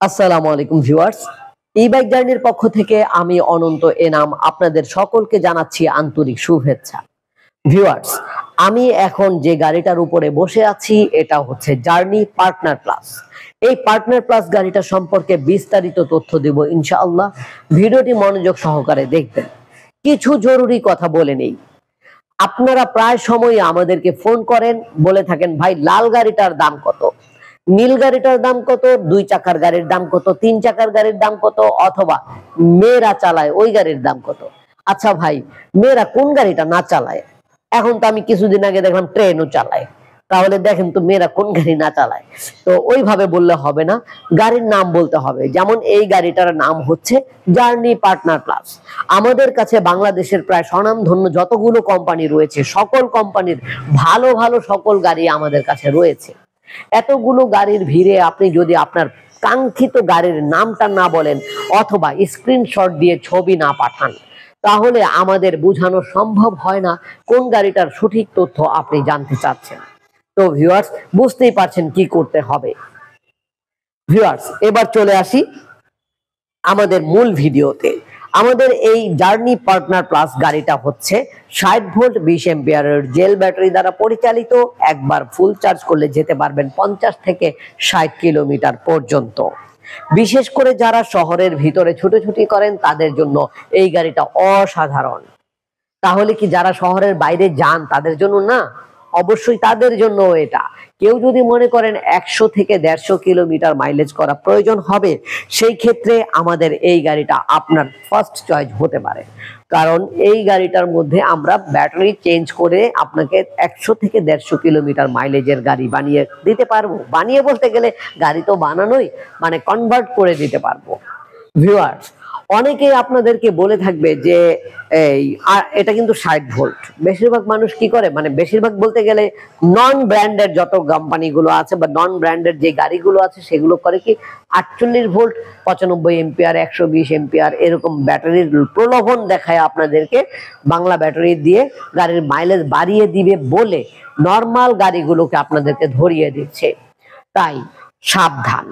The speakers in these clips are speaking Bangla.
আসসালামু আলাইকুম ভিউয়ার্স, ই বাইক জার্নির পক্ষ থেকে আমি অনন্ত এনাম আপনাদের সকলকে জানাচ্ছি আন্তরিক শুভেচ্ছা। ভিউয়ার্স, আমি এখন যে গাড়িটার উপরে বসে আছি এটা হচ্ছে জার্নি পার্টনার প্লাস। এই পার্টনার প্লাস গাড়িটা সম্পর্কে বিস্তারিত তথ্য দেব ইনশাআল্লাহ। ভিডিওটি মনোযোগ সহকারে দেখবেন। কিছু জরুরি কথা বলে নেই। আপনারা প্রায় সময় আমাদেরকে ফোন করেন, বলে থাকেন ভাই লাল গাড়িটার দাম কত, নীল গাড়িটার দাম কত, 2 চাকার গাড়ির দাম কত, 3 চাকার গাড়ির দাম কত, অথবা মেয়েরা চালায় ওই গাড়ির দাম কত। আচ্ছা ভাই, মেয়েরা কোন গাড়িটা না চালায়? এখন তো আমি কিছুদিন আগে দেখলাম ট্রেনও চালায়। তাহলে দেখেন তো মেয়েরা কোন গাড়ি না চালায়। তো ওইভাবে বললে হবে না, গাড়ির নাম বলতে হবে। যেমন এই গাড়িটার নাম হচ্ছে জার্নি পার্টনার প্লাস। আমাদের কাছে বাংলাদেশের প্রায় স্বনামধন্য যতগুলো কোম্পানি রয়েছে সকল কোম্পানির ভালো ভালো সকল গাড়ি আমাদের কাছে রয়েছে। এতগুলো গাড়ির ভিড়ে আপনি যদি আপনার কাঙ্ক্ষিত গাড়ির নামটা না বলেন অথবা স্ক্রিনশট দিয়ে ছবি না পাঠান, তাহলে আমাদের বোঝানো সম্ভব হয় না কোন গাড়িটার সঠিক তথ্য আপনি জানতে চাচ্ছেন। তো ভিউয়ার্স, বুঝতেই পারছেন কি করতে হবে। ভিউয়ার্স, এবার চলে আসি আমাদের মূল ভিডিওতে। আমাদের এই জার্নি পার্টনার প্লাস গাড়িটা হচ্ছে 60 ভোল্ট 20 এম্পিয়ারের জেল ব্যাটারি দ্বারা পরিচালিত। একবার ফুল চার্জ করলে যেতে পারবেন 50 থেকে 60 কিলোমিটার পর্যন্ত। বিশেষ করে যারা শহরের ভিতরে ছুটোছুটি করেন তাদের জন্য এই গাড়িটা অসাধারণ। তাহলে কি যারা শহরের বাইরে যান তাদের জন্য না? অবশ্যই তাদের জন্য এটা। কেউ যদি মনে করেন 100 থেকে 150 কিলোমিটার মাইলেজ করা প্রয়োজন হবে, সেই ক্ষেত্রে আমাদের এই গাড়িটা আপনার ফার্স্ট চয়েস হতে পারে। কারণ এই গাড়িটার মধ্যে আমরা ব্যাটারি চেঞ্জ করে আপনাকে 100 থেকে 150 কিলোমিটার মাইলেজের গাড়ি বানিয়ে দিতে পারবো। বানিয়ে বলতে গেলে গাড়ি তো বানানোই, মানে কনভার্ট করে দিতে পারবো। ভিউয়ার্স, অনেকেই আপনাদেরকে বলে থাকবে যে এটা কিন্তু 60 ভোল্ট। বেশিরভাগ মানুষ কি করে, মানে বেশিরভাগ বলতে গেলে নন ব্র্যান্ডেড যত কোম্পানিগুলো আছে বা নন ব্র্যান্ডেড যে গাড়িগুলো আছে সেগুলো করে কি 48 ভোল্ট 95 এম্পিয়ার 120 এম্পিয়ার এরকম ব্যাটারির প্রলোভন দেখায় আপনাদেরকে, বাংলা ব্যাটারি দিয়ে গাড়ির মাইলেজ বাড়িয়ে দিবে বলে নর্মাল গাড়িগুলোকে আপনাদেরকে ধরিয়ে দিচ্ছে। তাই সাবধান,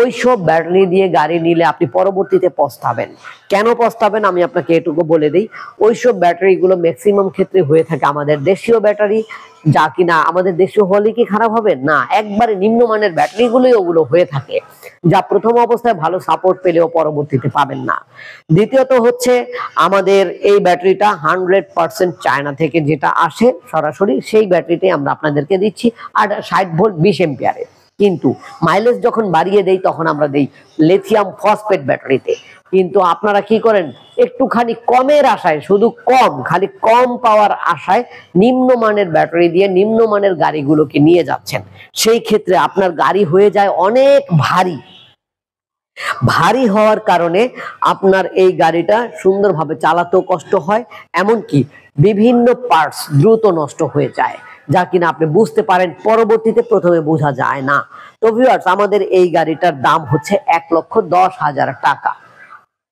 ওইসব ব্যাটারি দিয়ে গাড়ি নিলে আপনি পরবর্তীতে পস্তাবেন। কেন পস্তাবেন আমি আপনাকে এটুকু বলে দিই। ওইসব ব্যাটারিগুলো ম্যাক্সিমাম ক্ষেত্রে হয়ে থাকে আমাদের দেশীয় ব্যাটারি, যা কিনা আমাদের দেশীয় হলে কি খারাপ হবে না, একবারে নিম্নমানের ব্যাটারিগুলোই ওগুলো হয়ে থাকে, যা প্রথম অবস্থায় ভালো সাপোর্ট পেলেও পরবর্তীতে পাবেন না। দ্বিতীয়ত হচ্ছে আমাদের এই ব্যাটারিটা 100% চায়না থেকে যেটা আসে সরাসরি, সেই ব্যাটারিটাই আমরা আপনাদেরকে দিচ্ছি। আর 60 ভোল্ট 20 এম্পিয়ারে, কিন্তু মাইলেজ যখন বাড়িয়ে দেই তখন আমরা দেই লিথিয়াম ফসফেট ব্যাটারিতে। কিন্তু আপনারা কি করেন, একটুখানি কমের আশায়, শুধু কম, খালি কম পাওয়ার আশায় নিম্নমানের ব্যাটারি দিয়ে নিম্নমানের গাড়িগুলোকে নিয়ে যাচ্ছেন। সেই ক্ষেত্রে আপনার গাড়ি হয়ে যায় অনেক ভারী। ভারী হওয়ার কারণে আপনার এই গাড়িটা সুন্দরভাবে চালাতেও কষ্ট হয়, এমনকি বিভিন্ন পার্টস দ্রুত নষ্ট হয়ে যায়, যা কিনা আপনি বুঝতে পারেন পরবর্তীতে, প্রথমে বোঝা যায় না। তো ভিউয়ার্স, আমাদের এই গাড়িটার দাম হচ্ছে 1,10,000 টাকা।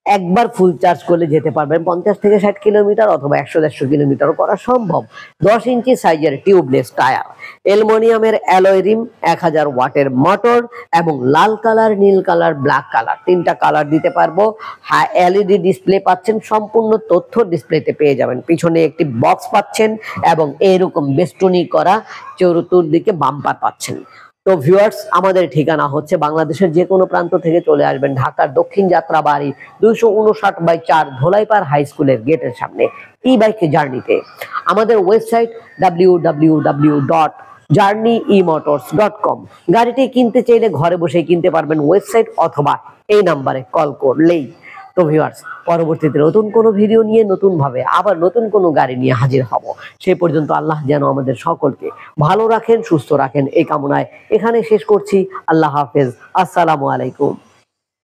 একবার ফুল চার্জ করলে যেতে পারবেন 50 থেকে 60 কিলোমিটার অথবা 100-150 কিলোমিটারও করা সম্ভব। 10 ইঞ্চি সাইজের টিউবলেস টায়ার, অ্যালুমিনিয়ামের অ্যালয় রিম, 1000 ওয়াটের মোটর এবং লাল কালার, নীল কালার, ব্ল্যাক কালার, 3টা কালার দিতে পারবো। হ্যাঁ, এলইডি ডিসপ্লে পাচ্ছেন, সম্পূর্ণ তথ্য ডিসপ্লেতে পেয়ে যাবেন। পিছনে একটি বক্স পাচ্ছেন এবং এরকম বেষ্টনী করা চতুর্দিকে বাম্পার পাচ্ছেন। তো ভিউয়ার্স, আমাদের ঠিকানা হচ্ছে বাংলাদেশের যে কোনো প্রান্ত থেকে চলে আসবেন ঢাকার দক্ষিণ যাত্রাবাড়ি 259/4 ধোলাইপাড় হাই স্কুলের গেটের সামনে, ই বাইক জার্নিতে। আমাদের ওয়েবসাইট www.journeymotors.com। গাড়িটি কিনতে চাইলে ঘরে বসে কিনতে পারবেন ওয়েবসাইট অথবা এই নাম্বারে কল করলেই। তো ভিউয়ার্স, পরবর্তীতে নতুন কোনো ভিডিও নিয়ে নতুন ভাবে আবার নতুন কোনো গাড়ি নিয়ে হাজির হব। সেই পর্যন্ত আল্লাহ যেন আমাদের সকলকে ভালো রাখেন, সুস্থ রাখেন, এই কামনায় এখানে শেষ করছি। আল্লাহ হাফেজ, আসসালামু আলাইকুম।